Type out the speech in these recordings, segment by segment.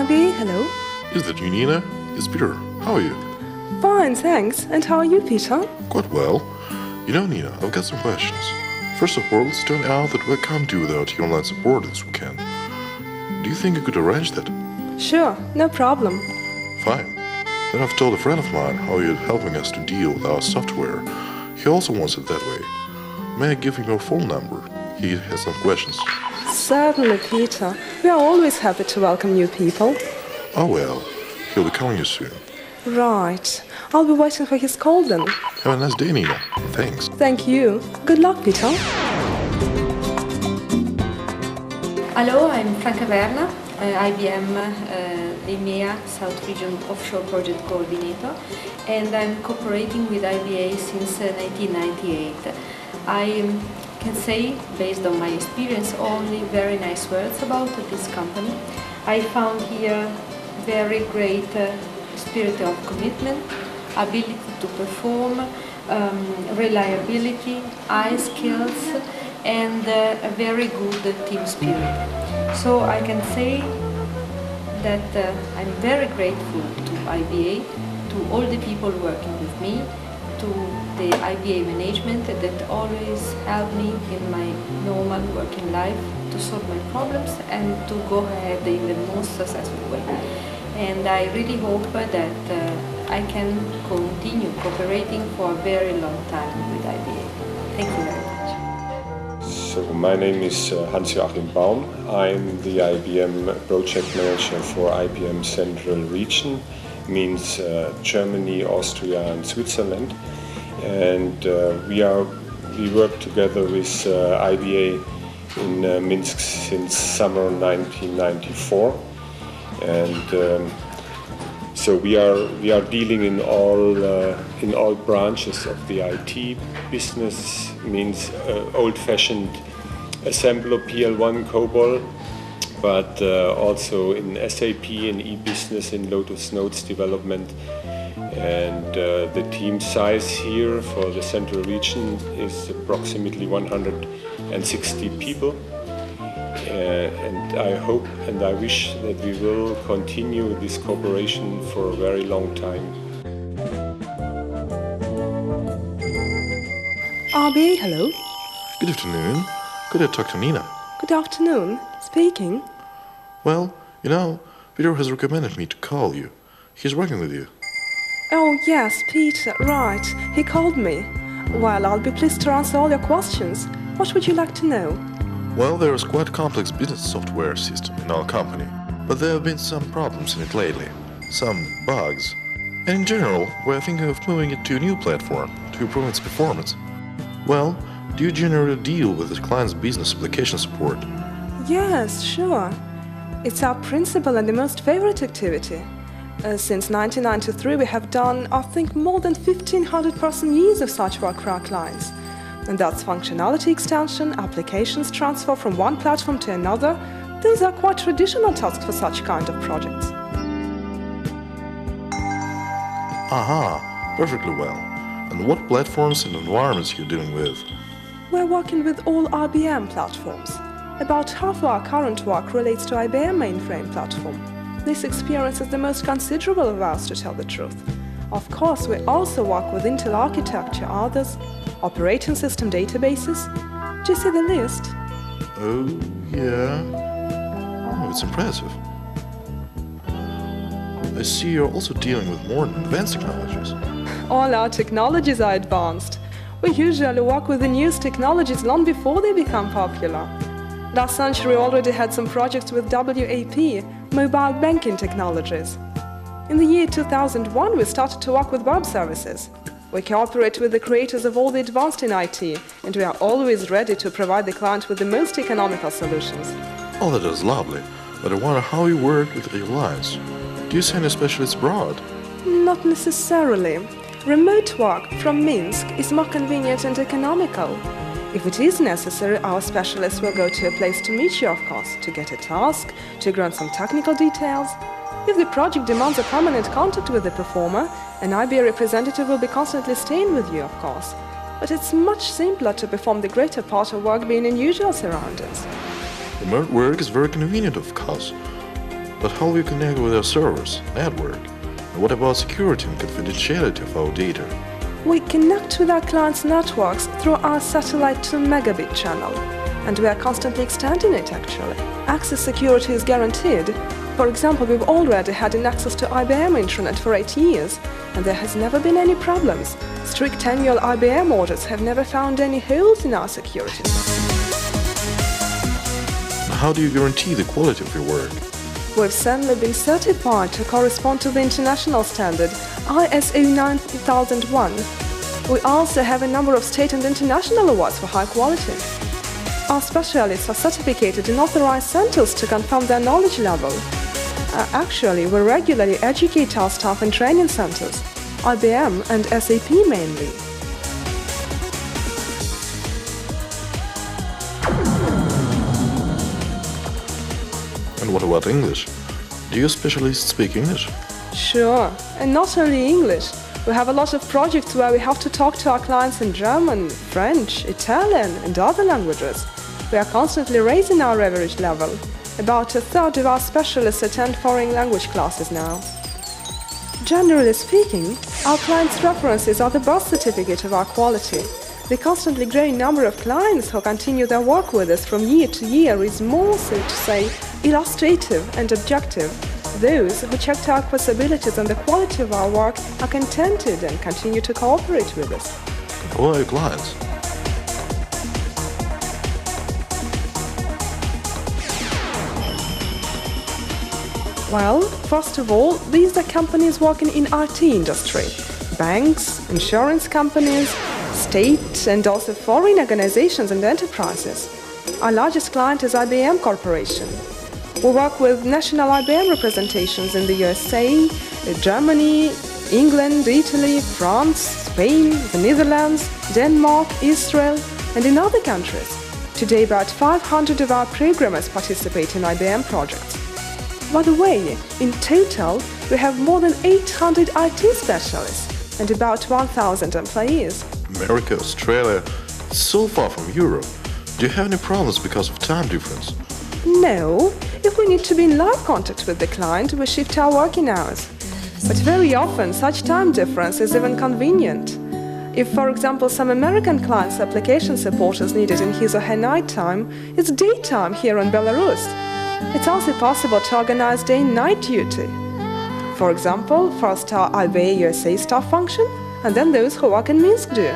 IBA, hello. Is that you, Nina? It's Peter. How are you? Fine, thanks. And how are you, Peter? Quite well. You know, Nina, I've got some questions. First of all, it's turned out that we can't do without your online support this weekend. Do you think you could arrange that? Sure, no problem. Fine. Then I've told a friend of mine how you're helping us to deal with our software. He also wants it that way. May I give him your phone number? He has some questions. Certainly, Peter. We are always happy to welcome new people. Oh well, he'll be calling you soon. Right. I'll be waiting for his call then. Have a nice day, Nina. Thanks. Thank you. Good luck, Peter. Hello, I'm Franca Verna, IBM EMEA South Region Offshore Project Coordinator, and I'm cooperating with IBA since 1998. I can say, based on my experience, only very nice words about this company. I found here very great spirit of commitment, ability to perform, reliability, high skills, and a very good team spirit. So I can say that I'm very grateful to IBA, to all the people working with me, to the IBA management that always help me in my normal working life to solve my problems and to go ahead in the most successful way. And I really hope that I can continue cooperating for a very long time with IBA. Thank you very much. So my name is Hans-Joachim Baum. I'm the IBM project manager for IBM Central Region, means Germany, Austria and Switzerland. And we work together with IBA in Minsk since summer 1994. And so we are dealing in all branches of the IT business, means old-fashioned assembler PL1 COBOL, but also in SAP, in e-business, in Lotus Notes development. And the team size here for the Central Region is approximately 160 people. And I hope and I wish that we will continue this cooperation for a very long time. IBA, hello. Good afternoon. Could I talk to Nina? Good afternoon. Speaking. Well, you know, Peter has recommended me to call you. He's working with you. Oh, yes, Peter, right. He called me. Well, I'll be pleased to answer all your questions. What would you like to know? Well, there is quite a complex business software system in our company, but there have been some problems in it lately, some bugs. And in general, we're thinking of moving it to a new platform to improve its performance. Well, do you generally deal with the client's business application support? Yes, sure. It's our principal and the most favorite activity. Since 1993 we have done, I think, more than 1,500 person years of such work for our clients. And that's functionality extension, applications transfer from one platform to another. These are quite traditional tasks for such kind of projects. Aha, perfectly well. And what platforms and environments you're dealing with? We're working with all IBM platforms. About half of our current work relates to IBM mainframe platform. This experience is the most considerable of ours, to tell the truth. Of course, we also work with Intel architecture, others, operating system databases. Do you see the list? Oh, yeah. Oh, it's impressive. I see you're also dealing with more advanced technologies. All our technologies are advanced. We usually work with the newest technologies long before they become popular. Last century we already had some projects with WAP, mobile banking technologies. In the year 2001 we started to work with web services. We cooperate with the creators of all the advanced in IT, and we are always ready to provide the client with the most economical solutions. Oh, that is lovely, but I wonder how you work with your clients. Do you send a specialist abroad? Not necessarily. Remote work from Minsk is more convenient and economical. If it is necessary, our specialists will go to a place to meet you, of course, to get a task, to grant some technical details. If the project demands a permanent contact with the performer, an IBA representative will be constantly staying with you, of course. But it's much simpler to perform the greater part of work being in usual surroundings. Remote work is very convenient, of course. But how do you connect with our servers, network? And what about security and confidentiality of our data? We connect with our clients' networks through our satellite 2 megabit channel, and we are constantly extending it actually. Access security is guaranteed. For example, we've already had access to IBM Internet for 8 years, and there has never been any problems. Strict annual IBM audits have never found any holes in our security. How do you guarantee the quality of your work? We've certainly been certified to correspond to the international standard ISO 9001. We also have a number of state and international awards for high quality. Our specialists are certificated in authorized centers to confirm their knowledge level. Actually, we regularly educate our staff in training centers, IBM and SAP mainly. And what about English? Do your specialists speak English? Sure, and not only English. We have a lot of projects where we have to talk to our clients in German, French, Italian and other languages. We are constantly raising our average level. About a third of our specialists attend foreign language classes now. Generally speaking, our clients' references are the birth certificate of our quality. The constantly growing number of clients who continue their work with us from year to year is more, so to say, illustrative and objective. Those who checked our possibilities and the quality of our work are contented and continue to cooperate with us. Who are your clients? Well, first of all, these are companies working in IT industry. Banks, insurance companies, state and also foreign organizations and enterprises. Our largest client is IBM Corporation. We work with national IBM representations in the USA, Germany, England, Italy, France, Spain, the Netherlands, Denmark, Israel, and in other countries. Today, about 500 of our programmers participate in IBM projects. By the way, in total, we have more than 800 IT specialists and about 1,000 employees. America, Australia, it's so far from Europe. Do you have any problems because of time difference? No, if we need to be in live contact with the client, we shift our working hours. But very often, such time difference is even convenient. If, for example, some American client's application support is needed in his or her night time, it's daytime here in Belarus. It's also possible to organize day and night duty. For example, first our IBA USA staff function, and then those who work in Minsk do.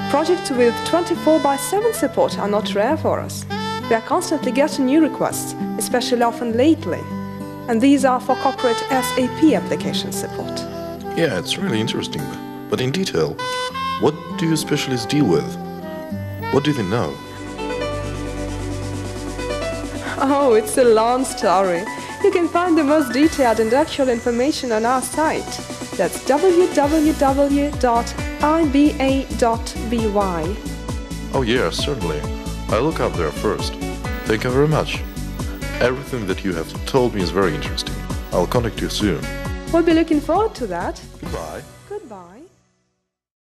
Projects with 24/7 support are not rare for us. We are constantly getting new requests, especially often lately. And these are for corporate SAP application support. Yeah, it's really interesting. But in detail, what do your specialists deal with? What do they know? Oh, it's a long story. You can find the most detailed and actual information on our site. That's www.iba.by. Oh yeah, certainly. I'll look up there first. Thank you very much. Everything that you have told me is very interesting. I'll contact you soon. We'll be looking forward to that. Goodbye. Goodbye.